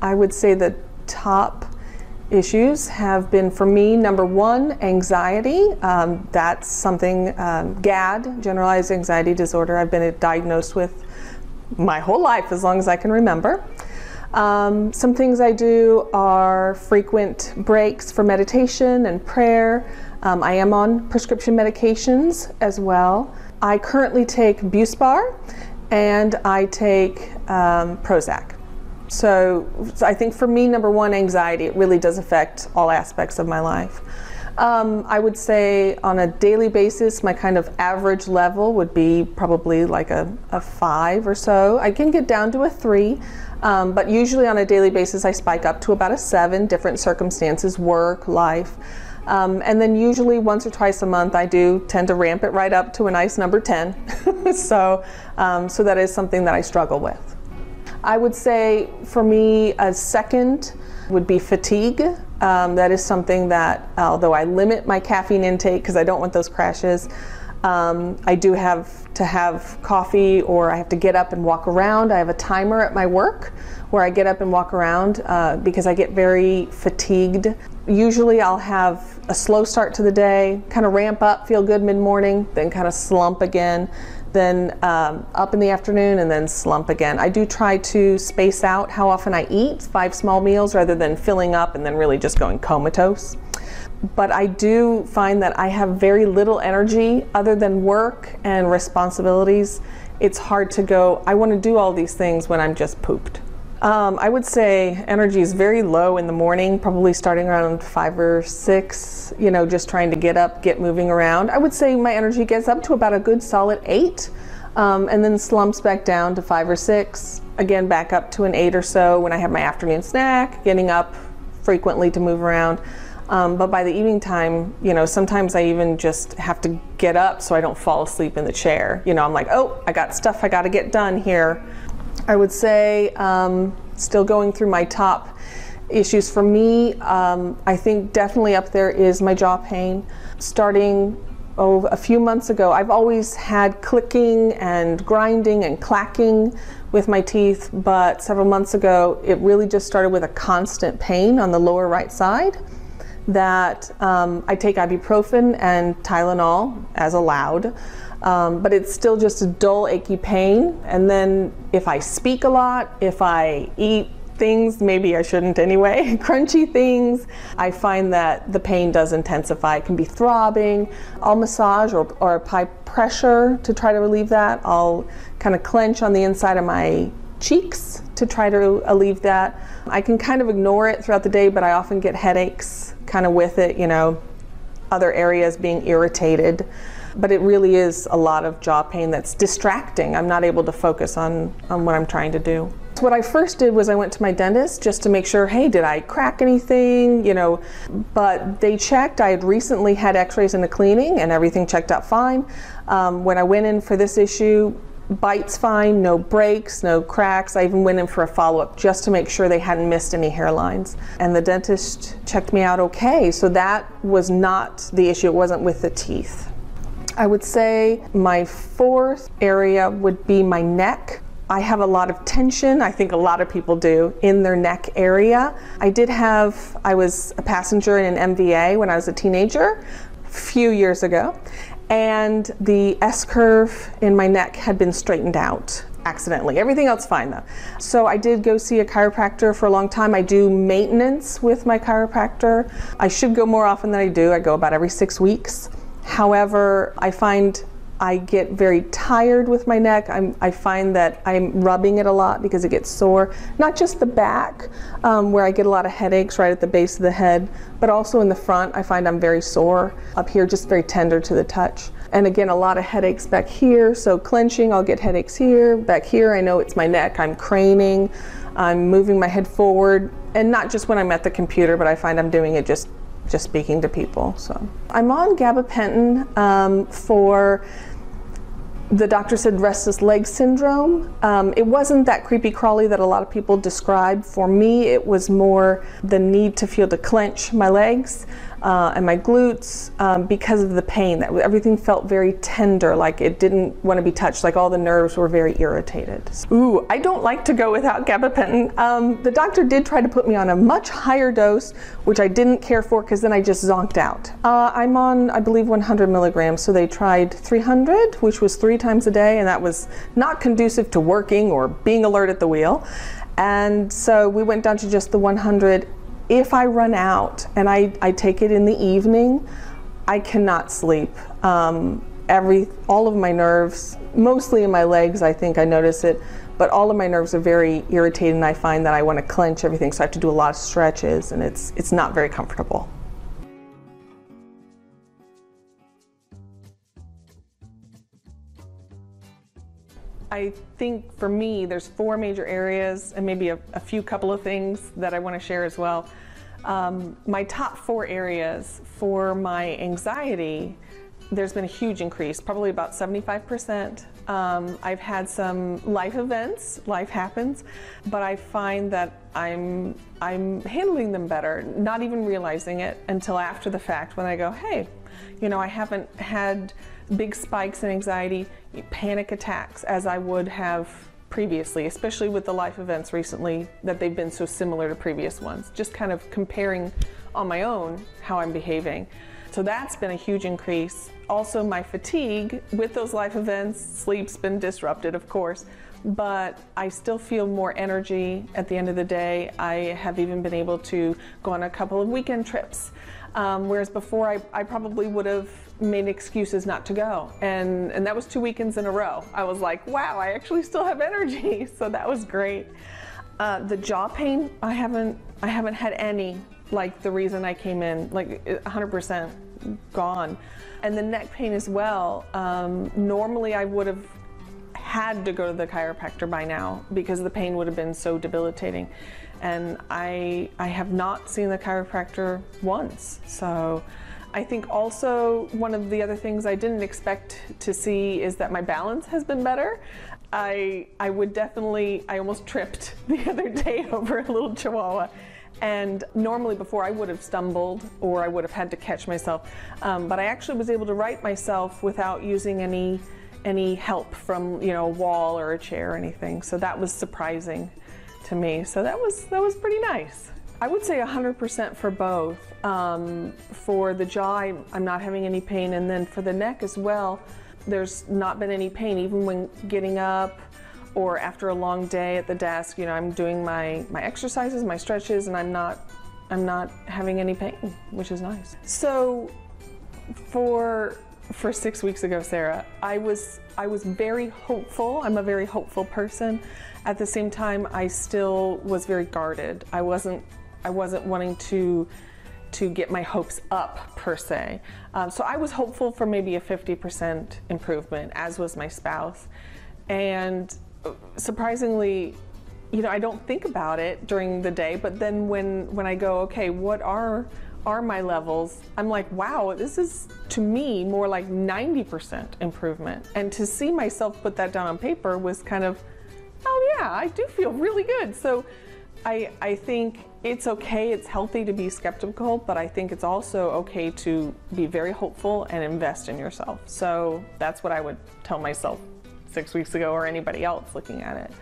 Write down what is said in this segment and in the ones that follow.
I would say the top issues have been, for me, number one, anxiety. That's something, GAD, generalized anxiety disorder, I've been diagnosed with my whole life, as long as I can remember. Some things I do are frequent breaks for meditation and prayer. I am on prescription medications as well. I currently take Buspar and I take Prozac. So I think for me, number one, anxiety. It really does affect all aspects of my life. I would say on a daily basis, my kind of average level would be probably like a 5 or so. I can get down to a 3, but usually on a daily basis, I spike up to about a 7, different circumstances, work, life. And then usually once or twice a month, I do tend to ramp it right up to a nice number 10. So that is something that I struggle with. I would say for me, a second would be fatigue. That is something that, although I limit my caffeine intake because I don't want those crashes, I do have to have coffee, or I have to get up and walk around. I have a timer at my work where I get up and walk around because I get very fatigued. Usually I'll have a slow start to the day, kind of ramp up, feel good mid-morning, then kind of slump again, then up in the afternoon, and then slump again. I do try to space out how often I eat, 5 small meals, rather than filling up and then really just going comatose. But I do find that I have very little energy other than work and responsibilities. It's hard to go, I want to do all these things when I'm just pooped. I would say energy is very low in the morning, probably starting around 5 or 6, you know, just trying to get up, get moving around. I would say my energy gets up to about a good solid 8, and then slumps back down to 5 or 6, again back up to an 8 or so when I have my afternoon snack, getting up frequently to move around. But by the evening time, you know, sometimes I even just have to get up so I don't fall asleep in the chair. You know, I'm like, oh, I got stuff I got to get done here. I would say, still going through my top issues for me, I think definitely up there is my jaw pain. Starting a few months ago, I've always had clicking and grinding and clacking with my teeth, but several months ago, it really just started with a constant pain on the lower right side that I take ibuprofen and Tylenol as allowed. But it's still just a dull, achy pain. And then if I speak a lot, if I eat things, maybe I shouldn't anyway, crunchy things, I find that the pain does intensify. It can be throbbing. I'll massage or apply pressure to try to relieve that. I'll kind of clench on the inside of my cheeks to try to alleviate that. I can kind of ignore it throughout the day, but I often get headaches kind of with it, you know, other areas being irritated. But it really is a lot of jaw pain that's distracting. I'm not able to focus on what I'm trying to do. So what I first did was I went to my dentist just to make sure, hey, did I crack anything, you know, but they checked. I had recently had x-rays and a cleaning and everything checked out fine. When I went in for this issue, bites fine, no breaks, no cracks. I even went in for a follow-up just to make sure they hadn't missed any hairlines. And the dentist checked me out okay. So that was not the issue. It wasn't with the teeth. I would say my fourth area would be my neck. I have a lot of tension, I think a lot of people do, in their neck area. I was a passenger in an MVA when I was a teenager, a few years ago, and the S-curve in my neck had been straightened out accidentally. Everything else fine though. So I did go see a chiropractor for a long time. I do maintenance with my chiropractor. I should go more often than I do. I go about every 6 weeks. However, I find I get very tired with my neck. I find that I'm rubbing it a lot because it gets sore. Not just the back, where I get a lot of headaches right at the base of the head, but also in the front. I find I'm very sore. Up here, just very tender to the touch. And again, a lot of headaches back here. So clenching, I'll get headaches here. Back here, I know it's my neck. I'm craning. I'm moving my head forward. And not just when I'm at the computer, but I find I'm doing it just speaking to people. So I'm on gabapentin for, the doctor said, restless leg syndrome. It wasn't that creepy crawly that a lot of people describe. For me, it was more the need to feel to clench my legs. and my glutes because of the pain. That everything felt very tender, like it didn't want to be touched, like all the nerves were very irritated. Ooh, I don't like to go without gabapentin. The doctor did try to put me on a much higher dose, which I didn't care for because then I just zonked out. I'm on, I believe, 100 milligrams, so they tried 300, which was 3 times a day, and that was not conducive to working or being alert at the wheel. And so we went down to just the 100. If I run out and I take it in the evening, I cannot sleep. All of my nerves, mostly in my legs, I think I notice it, but all of my nerves are very irritated, and I find that I want to clench everything, so I have to do a lot of stretches, and it's not very comfortable. I think for me, there's 4 major areas and maybe a few couple of things that I want to share as well. My top 4 areas for my anxiety, there's been a huge increase, probably about 75%. I've had some life events, life happens, but I find that I'm handling them better, not even realizing it until after the fact when I go, hey, you know, I haven't had big spikes in anxiety, panic attacks as I would have previously, especially with the life events recently, that they've been so similar to previous ones. Just kind of comparing on my own how I'm behaving. So that's been a huge increase. Also my fatigue with those life events, sleep's been disrupted, of course, but I still feel more energy at the end of the day. I have even been able to go on a couple of weekend trips. Whereas before I probably would have made excuses not to go. And that was 2 weekends in a row. I was like, wow, I actually still have energy. So that was great. The jaw pain, I haven't had any, like the reason I came in, like 100% gone. And the neck pain as well. Normally I would have had to go to the chiropractor by now because the pain would have been so debilitating. And I have not seen the chiropractor once. So I think also one of the other things I didn't expect to see is that my balance has been better. I almost tripped the other day over a little chihuahua. And normally before I would have stumbled or I would have had to catch myself. But I actually was able to right myself without using any help from, you know, a wall or a chair or anything. So that was surprising to me. So that was pretty nice. I would say 100% for both. For the jaw, I'm not having any pain, and then for the neck as well, there's not been any pain, even when getting up or after a long day at the desk. You know, I'm doing my exercises, my stretches, and I'm not having any pain, which is nice. So for 6 weeks ago, Sarah, I was very hopeful. I'm a very hopeful person. At the same time, I still was very guarded. I wasn't wanting to get my hopes up per se. So I was hopeful for maybe a 50% improvement, as was my spouse. And surprisingly, you know, I don't think about it during the day, but then when I go, okay, what are my levels? I'm like, wow, this is to me more like 90% improvement. And to see myself put that down on paper was kind of, oh yeah, I do feel really good. So I think it's okay, it's healthy to be skeptical, but I think it's also okay to be very hopeful and invest in yourself. So that's what I would tell myself 6 weeks ago, or anybody else looking at it.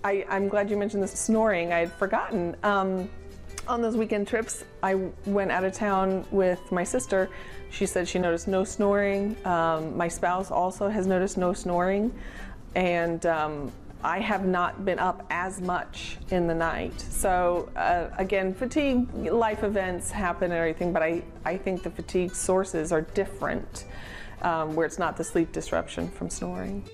I'm glad you mentioned this snoring. I had forgotten. On those weekend trips, I went out of town with my sister. She said she noticed no snoring. My spouse also has noticed no snoring. And I have not been up as much in the night. So again, fatigue, life events happen and everything, but I think the fatigue sources are different, where it's not the sleep disruption from snoring.